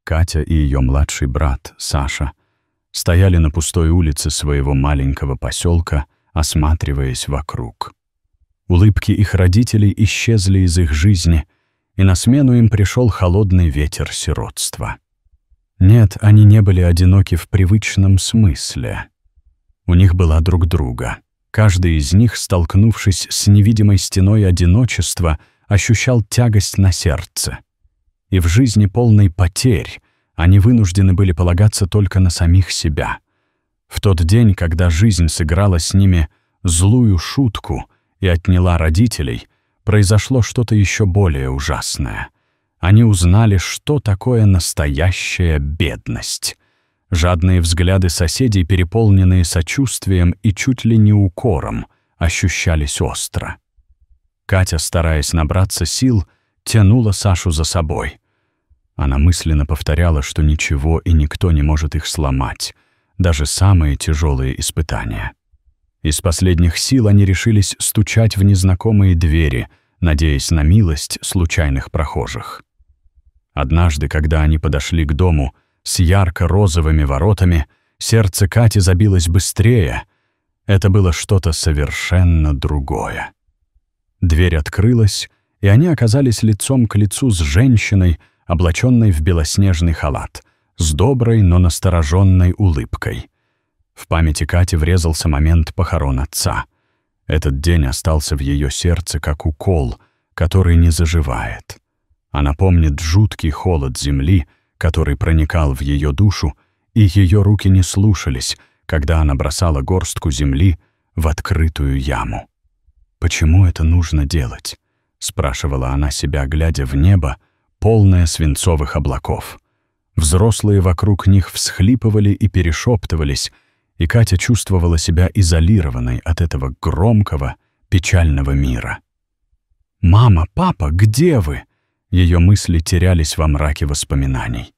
Катя и ее младший брат Саша стояли на пустой улице своего маленького поселка, осматриваясь вокруг. Улыбки их родителей исчезли из их жизни, и на смену им пришел холодный ветер сиротства. Нет, они не были одиноки в привычном смысле. У них была друг друга. Каждый из них, столкнувшись с невидимой стеной одиночества, ощущал тягость на сердце. И в жизни полной потерь они вынуждены были полагаться только на самих себя. В тот день, когда жизнь сыграла с ними злую шутку и отняла родителей, произошло что-то еще более ужасное. Они узнали, что такое настоящая бедность. Жадные взгляды соседей, переполненные сочувствием и чуть ли не укором, ощущались остро. Катя, стараясь набраться сил, тянула Сашу за собой. Она мысленно повторяла, что ничего и никто не может их сломать, даже самые тяжелые испытания. Из последних сил они решились стучать в незнакомые двери, надеясь на милость случайных прохожих. Однажды, когда они подошли к дому с ярко-розовыми воротами, сердце Кати забилось быстрее. Это было что-то совершенно другое. Дверь открылась, и они оказались лицом к лицу с женщиной, облаченной в белоснежный халат, с доброй, но настороженной улыбкой. В памяти Кати врезался момент похорон отца. Этот день остался в ее сердце как укол, который не заживает. Она помнит жуткий холод земли, который проникал в ее душу, и ее руки не слушались, когда она бросала горстку земли в открытую яму. «Почему это нужно делать?» — спрашивала она себя, глядя в небо, полное свинцовых облаков. Взрослые вокруг них всхлипывали и перешептывались, и Катя чувствовала себя изолированной от этого громкого, печального мира. «Мама, папа, где вы?» Ее мысли терялись во мраке воспоминаний.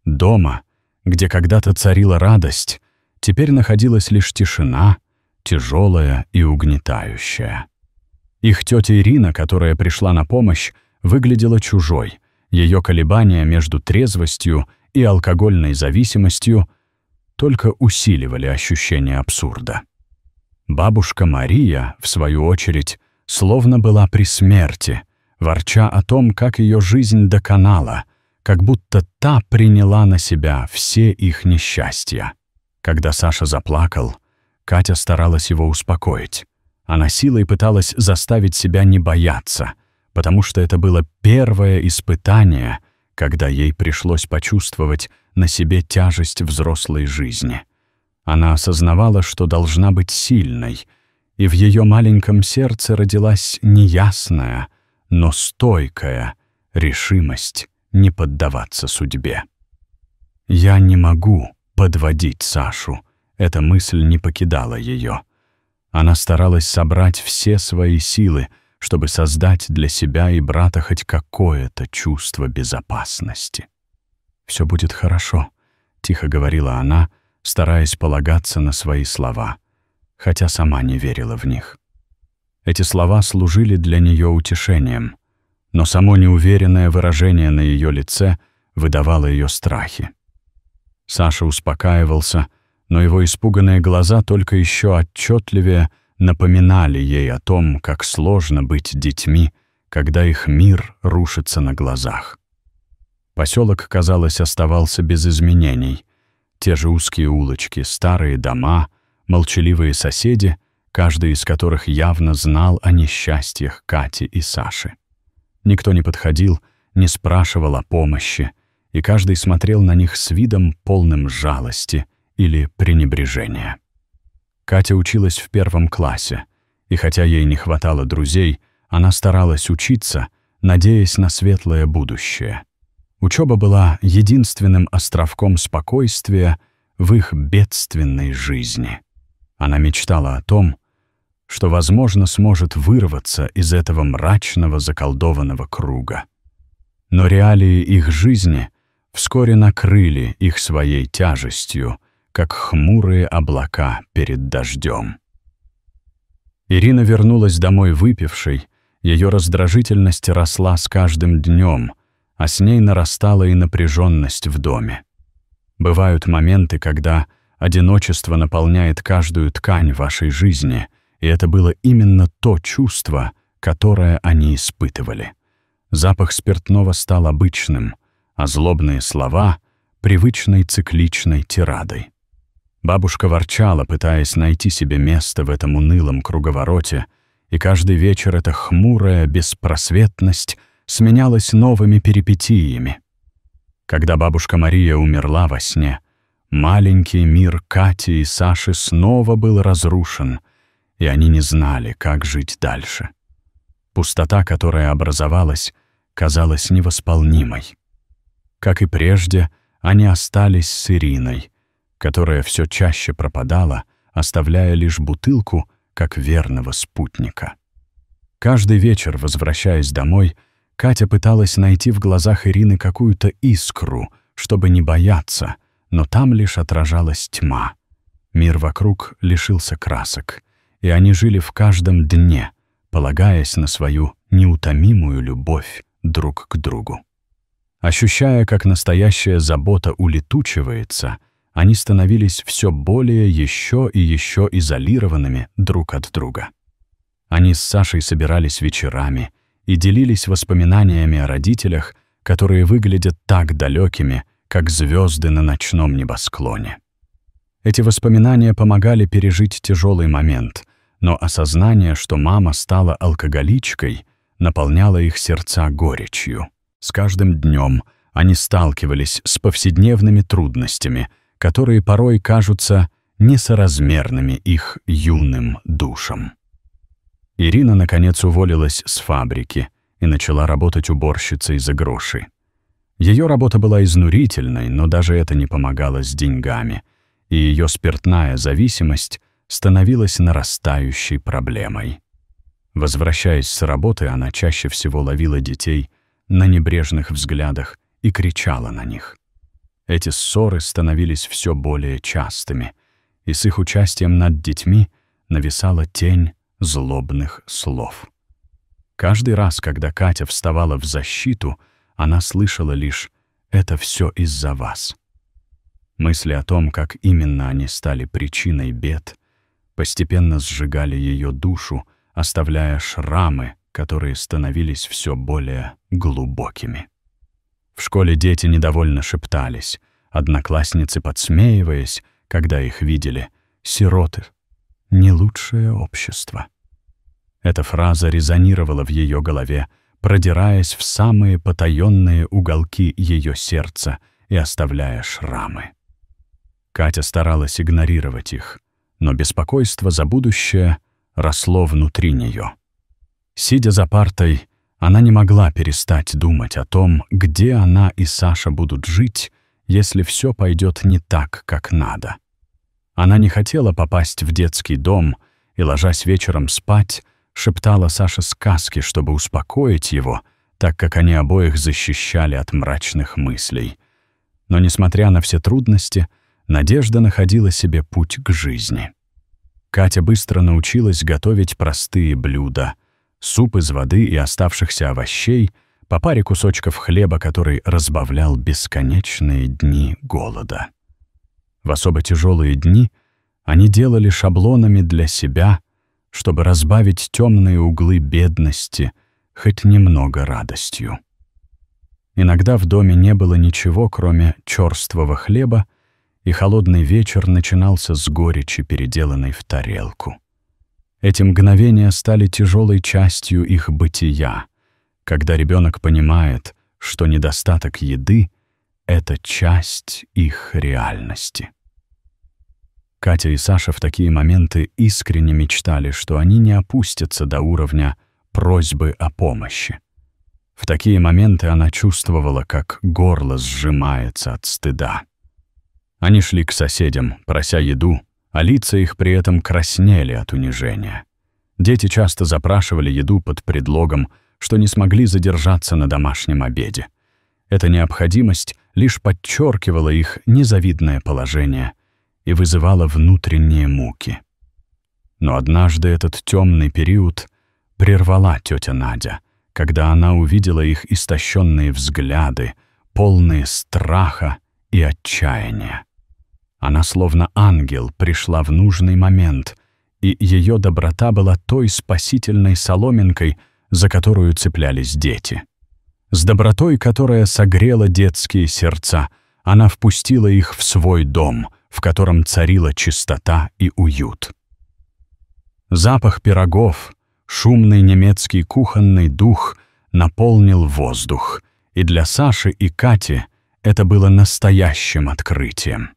Дома, где когда-то царила радость, теперь находилась лишь тишина, тяжелая и угнетающая. Их тетя Ирина, которая пришла на помощь, выглядела чужой. Ее колебания между трезвостью и алкогольной зависимостью только усиливали ощущение абсурда. Бабушка Мария, в свою очередь, словно была при смерти, ворча о том, как ее жизнь доконала, как будто та приняла на себя все их несчастья. Когда Саша заплакал, Катя старалась его успокоить. Она силой пыталась заставить себя не бояться, потому что это было первое испытание, когда ей пришлось почувствовать на себе тяжесть взрослой жизни. Она осознавала, что должна быть сильной, и в ее маленьком сердце родилась неясная, но стойкая решимость не поддаваться судьбе. «Я не могу подводить Сашу», эта мысль не покидала ее. Она старалась собрать все свои силы, чтобы создать для себя и брата хоть какое-то чувство безопасности. «Все будет хорошо», — тихо говорила она, стараясь полагаться на свои слова, хотя сама не верила в них. Эти слова служили для нее утешением, но само неуверенное выражение на ее лице выдавало ее страхи. Саша успокаивался, но его испуганные глаза только еще отчетливее напоминали ей о том, как сложно быть детьми, когда их мир рушится на глазах. Поселок, казалось, оставался без изменений. Те же узкие улочки, старые дома, молчаливые соседи, каждый из которых явно знал о несчастьях Кати и Саши. Никто не подходил, не спрашивал о помощи, и каждый смотрел на них с видом полным жалости или пренебрежения. Катя училась в 1 классе, и хотя ей не хватало друзей, она старалась учиться, надеясь на светлое будущее. Учеба была единственным островком спокойствия в их бедственной жизни. Она мечтала о том, что, возможно, сможет вырваться из этого мрачного заколдованного круга. Но реалии их жизни вскоре накрыли их своей тяжестью, как хмурые облака перед дождем. Ирина вернулась домой выпившей, ее раздражительность росла с каждым днем, а с ней нарастала и напряженность в доме. Бывают моменты, когда одиночество наполняет каждую ткань вашей жизни, и это было именно то чувство, которое они испытывали. Запах спиртного стал обычным, а злобные слова — привычной цикличной тирадой. Бабушка ворчала, пытаясь найти себе место в этом унылом круговороте, и каждый вечер эта хмурая беспросветность сменялась новыми перипетиями. Когда бабушка Мария умерла во сне, маленький мир Кати и Саши снова был разрушен, и они не знали, как жить дальше. Пустота, которая образовалась, казалась невосполнимой. Как и прежде, они остались с Ириной, которая все чаще пропадала, оставляя лишь бутылку как верного спутника. Каждый вечер, возвращаясь домой, Катя пыталась найти в глазах Ирины какую-то искру, чтобы не бояться, но там лишь отражалась тьма. Мир вокруг лишился красок, и они жили в каждом дне, полагаясь на свою неутомимую любовь друг к другу. Ощущая, как настоящая забота улетучивается, они становились все более еще и еще изолированными друг от друга. Они с Сашей собирались вечерами и делились воспоминаниями о родителях, которые выглядят так далекими, как звезды на ночном небосклоне. Эти воспоминания помогали пережить тяжелый момент, но осознание, что мама стала алкоголичкой, наполняло их сердца горечью. С каждым днем они сталкивались с повседневными трудностями, которые порой кажутся несоразмерными их юным душам. Ирина, наконец, уволилась с фабрики и начала работать уборщицей за гроши. Ее работа была изнурительной, но даже это не помогало с деньгами, и ее спиртная зависимость становилась нарастающей проблемой. Возвращаясь с работы, она чаще всего ловила детей на небрежных взглядах и кричала на них. Эти ссоры становились все более частыми, и с их участием над детьми нависала тень злобных слов. Каждый раз, когда Катя вставала в защиту, она слышала лишь «это все из-за вас». Мысли о том, как именно они стали причиной бед, постепенно сжигали ее душу, оставляя шрамы, которые становились все более глубокими. В школе дети недовольно шептались, одноклассницы, подсмеиваясь, когда их видели, «сироты — не лучшее общество». Эта фраза резонировала в ее голове, продираясь в самые потаенные уголки ее сердца и оставляя шрамы. Катя старалась игнорировать их, но беспокойство за будущее росло внутри нее. Сидя за партой, она не могла перестать думать о том, где она и Саша будут жить, если все пойдет не так, как надо. Она не хотела попасть в детский дом и, ложась вечером спать, шептала Саше сказки, чтобы успокоить его, так как они обоих защищали от мрачных мыслей. Но, несмотря на все трудности, Надежда находила себе путь к жизни. Катя быстро научилась готовить простые блюда — суп из воды и оставшихся овощей, по паре кусочков хлеба, который разбавлял бесконечные дни голода. В особо тяжелые дни они делали шаблонами для себя, чтобы разбавить темные углы бедности хоть немного радостью. Иногда в доме не было ничего, кроме черствого хлеба, и холодный вечер начинался с горечи, переделанной в тарелку. Эти мгновения стали тяжелой частью их бытия, когда ребенок понимает, что недостаток еды — это часть их реальности. Катя и Саша в такие моменты искренне мечтали, что они не опустятся до уровня просьбы о помощи. В такие моменты она чувствовала, как горло сжимается от стыда. Они шли к соседям, прося еду, а лица их при этом краснели от унижения. Дети часто запрашивали еду под предлогом, что не смогли задержаться на домашнем обеде. Эта необходимость лишь подчеркивала их незавидное положение и вызывала внутренние муки. Но однажды этот темный период прервала тетя Надя, когда она увидела их истощенные взгляды, полные страха и отчаяния. Она словно ангел пришла в нужный момент, и ее доброта была той спасительной соломинкой, за которую цеплялись дети. С добротой, которая согрела детские сердца, она впустила их в свой дом, в котором царила чистота и уют. Запах пирогов, шумный немецкий кухонный дух наполнил воздух, и для Саши и Кати это было настоящим открытием.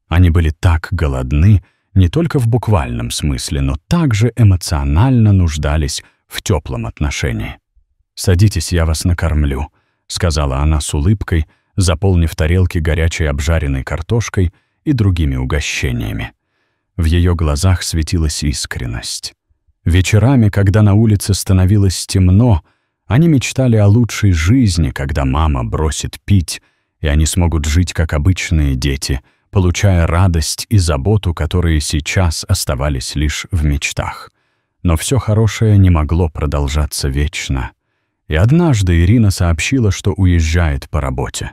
Они были так голодны, не только в буквальном смысле, но также эмоционально нуждались в теплом отношении. «Садитесь, я вас накормлю», — сказала она с улыбкой, заполнив тарелки горячей обжаренной картошкой и другими угощениями. В ее глазах светилась искренность. Вечерами, когда на улице становилось темно, они мечтали о лучшей жизни, когда мама бросит пить, и они смогут жить как обычные дети, получая радость и заботу, которые сейчас оставались лишь в мечтах. Но все хорошее не могло продолжаться вечно. И однажды Ирина сообщила, что уезжает по работе.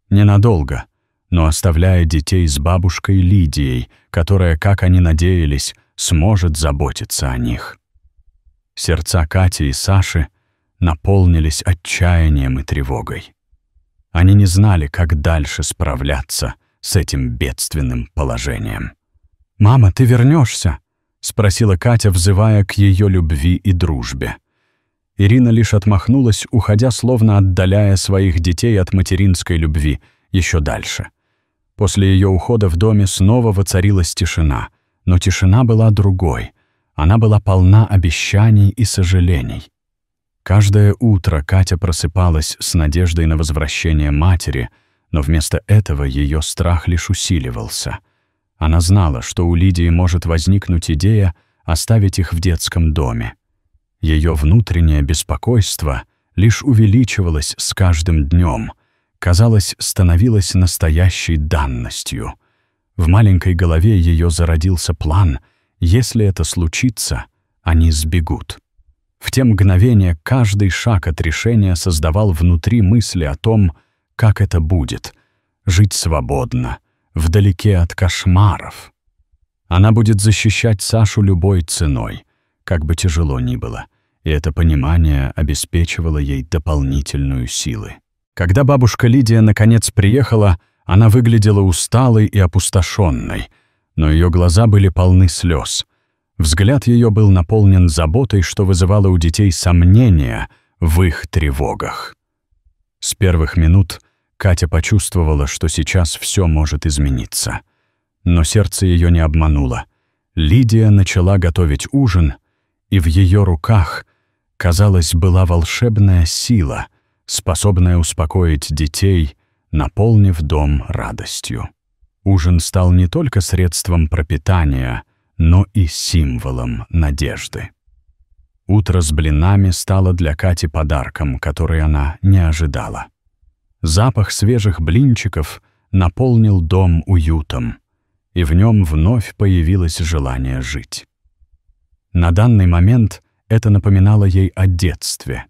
Ненадолго, но оставляя детей с бабушкой Лидией, которая, как они надеялись, сможет заботиться о них. Сердца Кати и Саши наполнились отчаянием и тревогой. Они не знали, как дальше справляться с этим бедственным положением. «Мама, ты вернешься?» — спросила Катя, взывая к ее любви и дружбе. Ирина лишь отмахнулась, уходя, словно отдаляя своих детей от материнской любви еще дальше. После ее ухода в доме снова воцарилась тишина, но тишина была другой. Она была полна обещаний и сожалений. Каждое утро Катя просыпалась с надеждой на возвращение матери, но вместо этого ее страх лишь усиливался. Она знала, что у Лидии может возникнуть идея оставить их в детском доме. Ее внутреннее беспокойство лишь увеличивалось с каждым днем, казалось, становилось настоящей данностью. В маленькой голове ее зародился план: если это случится, они сбегут. В те мгновения каждый шаг от решения создавал внутри мысли о том, как это будет — жить свободно, вдалеке от кошмаров. Она будет защищать Сашу любой ценой, как бы тяжело ни было, и это понимание обеспечивало ей дополнительную силу. Когда бабушка Лидия наконец приехала, она выглядела усталой и опустошенной, но ее глаза были полны слез. Взгляд ее был наполнен заботой, что вызывало у детей сомнения в их тревогах. С первых минут Катя почувствовала, что сейчас все может измениться. Но сердце ее не обмануло. Лидия начала готовить ужин, и в ее руках, казалось, была волшебная сила, способная успокоить детей, наполнив дом радостью. Ужин стал не только средством пропитания, но и символом надежды. Утро с блинами стало для Кати подарком, который она не ожидала. Запах свежих блинчиков наполнил дом уютом, и в нем вновь появилось желание жить. На данный момент это напоминало ей о детстве,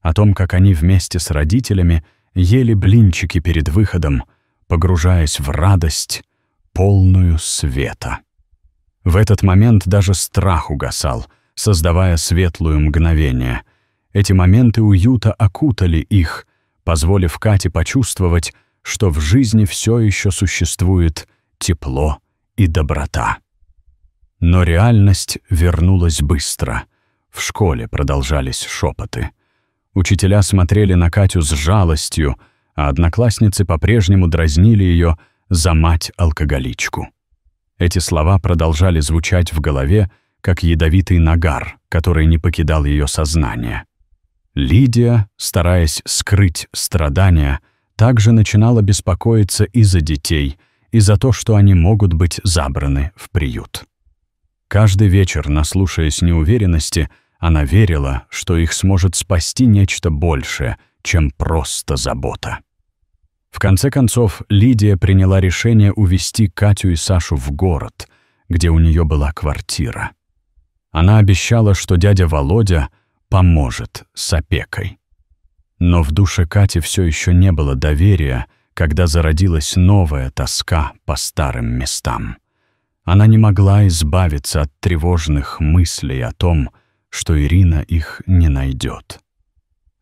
о том, как они вместе с родителями ели блинчики перед выходом, погружаясь в радость, полную света. В этот момент даже страх угасал, создавая светлое мгновение. Эти моменты уюта окутали их, позволив Кате почувствовать, что в жизни все еще существует тепло и доброта. Но реальность вернулась быстро. В школе продолжались шепоты. Учителя смотрели на Катю с жалостью, а одноклассницы по-прежнему дразнили ее за мать-алкоголичку. Эти слова продолжали звучать в голове, как ядовитый нагар, который не покидал ее сознание. Лидия, стараясь скрыть страдания, также начинала беспокоиться и за детей, и за то, что они могут быть забраны в приют. Каждый вечер, наслушаясь неуверенности, она верила, что их сможет спасти нечто большее, чем просто забота. В конце концов, Лидия приняла решение увезти Катю и Сашу в город, где у нее была квартира. Она обещала, что дядя Володя поможет с опекой. Но в душе Кати все еще не было доверия, когда зародилась новая тоска по старым местам. Она не могла избавиться от тревожных мыслей о том, что Ирина их не найдет.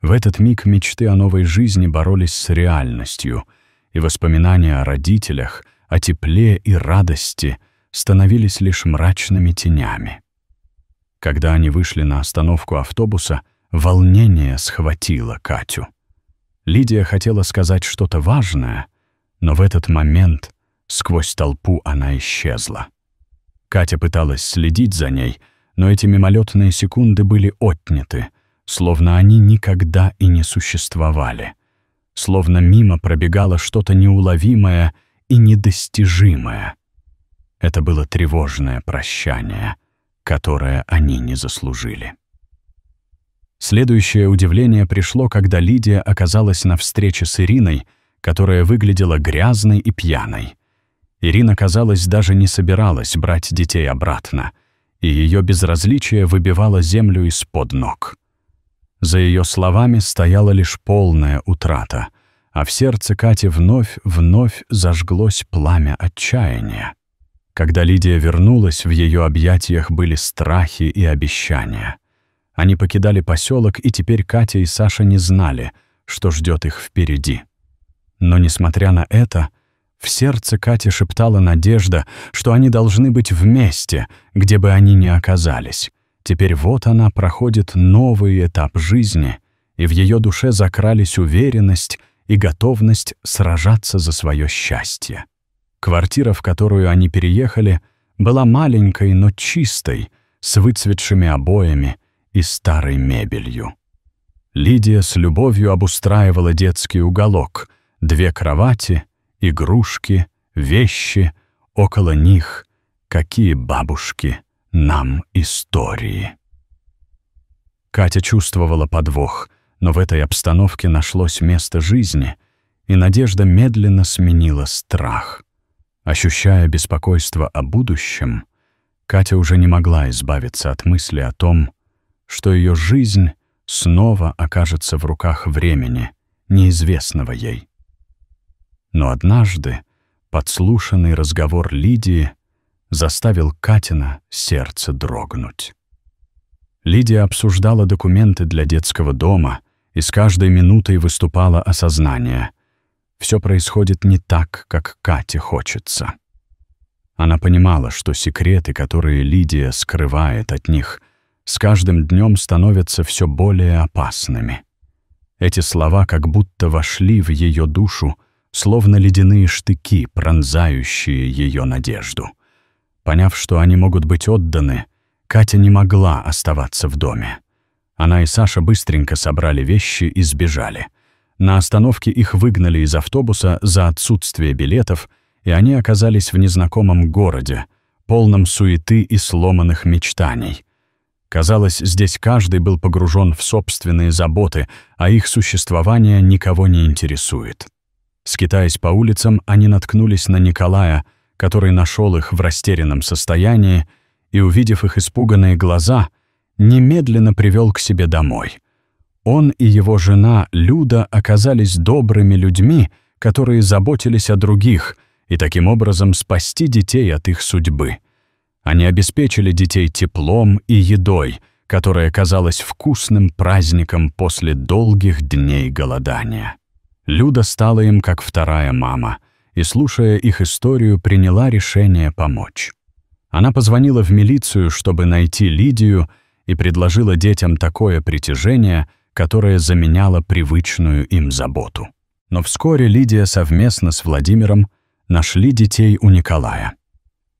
В этот миг мечты о новой жизни боролись с реальностью, и воспоминания о родителях, о тепле и радости становились лишь мрачными тенями. Когда они вышли на остановку автобуса, волнение схватило Катю. Лидия хотела сказать что-то важное, но в этот момент сквозь толпу она исчезла. Катя пыталась следить за ней, но эти мимолетные секунды были отняты, словно они никогда и не существовали, словно мимо пробегало что-то неуловимое и недостижимое. Это было тревожное прощание, которое они не заслужили. Следующее удивление пришло, когда Лидия оказалась на встрече с Ириной, которая выглядела грязной и пьяной. Ирина, казалось, даже не собиралась брать детей обратно, и ее безразличие выбивало землю из-под ног. За ее словами стояла лишь полная утрата, а в сердце Кати вновь зажглось пламя отчаяния. Когда Лидия вернулась, в ее объятиях были страхи и обещания. Они покидали поселок, и теперь Катя и Саша не знали, что ждет их впереди. Но, несмотря на это, в сердце Кати шептала надежда, что они должны быть вместе, где бы они ни оказались. Теперь вот она проходит новый этап жизни, и в ее душе закрались уверенность и готовность сражаться за свое счастье. Квартира, в которую они переехали, была маленькой, но чистой, с выцветшими обоями и старой мебелью. Лидия с любовью обустраивала детский уголок, 2 кровати, игрушки, вещи, около них какие бабушки нам истории. Катя чувствовала подвох, но в этой обстановке нашлось место жизни, и надежда медленно сменила страх. Ощущая беспокойство о будущем, Катя уже не могла избавиться от мысли о том, что ее жизнь снова окажется в руках времени, неизвестного ей. Но однажды подслушанный разговор Лидии заставил Катина сердце дрогнуть. Лидия обсуждала документы для детского дома, и с каждой минутой выступало осознание: все происходит не так, как Кате хочется. Она понимала, что секреты, которые Лидия скрывает от них, с каждым днем становятся все более опасными. Эти слова как будто вошли в ее душу, словно ледяные штыки, пронзающие ее надежду. Поняв, что они могут быть отданы, Катя не могла оставаться в доме. Она и Саша быстренько собрали вещи и сбежали. На остановке их выгнали из автобуса за отсутствие билетов, и они оказались в незнакомом городе, полном суеты и сломанных мечтаний. Казалось, здесь каждый был погружен в собственные заботы, а их существование никого не интересует. Скитаясь по улицам, они наткнулись на Николая, который нашел их в растерянном состоянии и, увидев их испуганные глаза, немедленно привел к себе домой. Он и его жена Люда оказались добрыми людьми, которые заботились о других, и таким образом спасти детей от их судьбы. Они обеспечили детей теплом и едой, которая казалась вкусным праздником после долгих дней голодания. Люда стала им как вторая мама, и, слушая их историю, приняла решение помочь. Она позвонила в милицию, чтобы найти Лидию, и предложила детям такое притяжение, которое заменяло привычную им заботу. Но вскоре Лидия совместно с Владимиром нашли детей у Николая.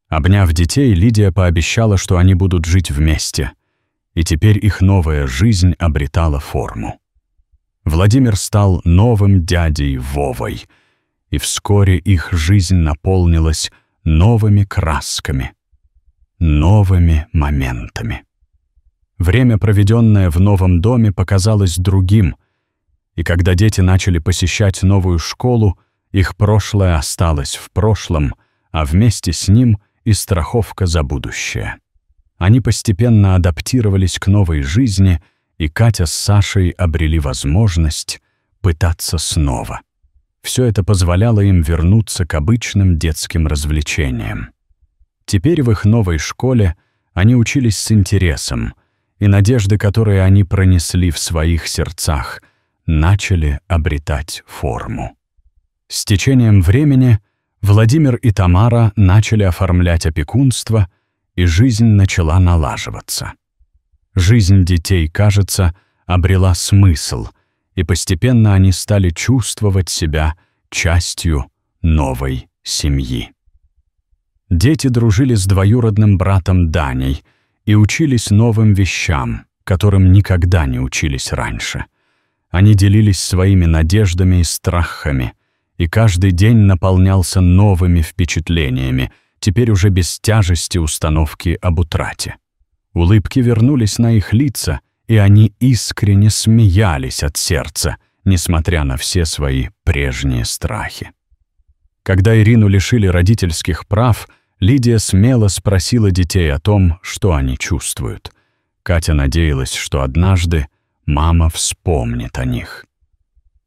Обняв детей, Лидия пообещала, что они будут жить вместе, и теперь их новая жизнь обретала форму. Владимир стал новым дядей Вовой, и вскоре их жизнь наполнилась новыми красками, новыми моментами. Время, проведенное в новом доме, показалось другим, и когда дети начали посещать новую школу, их прошлое осталось в прошлом, а вместе с ним и страховка за будущее. Они постепенно адаптировались к новой жизни и Катя с Сашей обрели возможность пытаться снова. Все это позволяло им вернуться к обычным детским развлечениям. Теперь в их новой школе они учились с интересом, и надежды, которые они пронесли в своих сердцах, начали обретать форму. С течением времени Владимир и Тамара начали оформлять опекунство, и жизнь начала налаживаться. Жизнь детей, кажется, обрела смысл, и постепенно они стали чувствовать себя частью новой семьи. Дети дружили с двоюродным братом Даней и учились новым вещам, которым никогда не учились раньше. Они делились своими надеждами и страхами, и каждый день наполнялся новыми впечатлениями, теперь уже без тяжести установки об утрате. Улыбки вернулись на их лица, и они искренне смеялись от сердца, несмотря на все свои прежние страхи. Когда Ирину лишили родительских прав, Лидия смело спросила детей о том, что они чувствуют. Катя надеялась, что однажды мама вспомнит о них.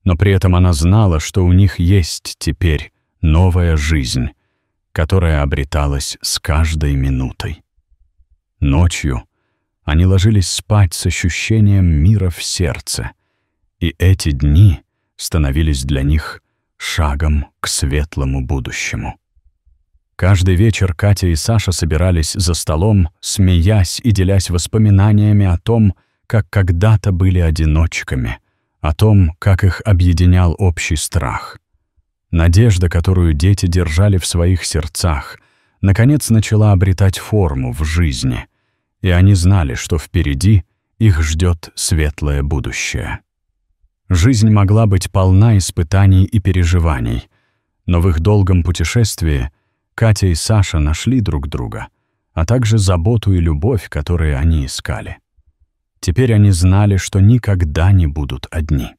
Но при этом она знала, что у них есть теперь новая жизнь, которая обреталась с каждой минутой. Ночью они ложились спать с ощущением мира в сердце, и эти дни становились для них шагом к светлому будущему. Каждый вечер Катя и Саша собирались за столом, смеясь и делясь воспоминаниями о том, как когда-то были одиночками, о том, как их объединял общий страх. Надежда, которую дети держали в своих сердцах, наконец начала обретать форму в жизни, и они знали, что впереди их ждет светлое будущее. Жизнь могла быть полна испытаний и переживаний, но в их долгом путешествии Катя и Саша нашли друг друга, а также заботу и любовь, которые они искали. Теперь они знали, что никогда не будут одни.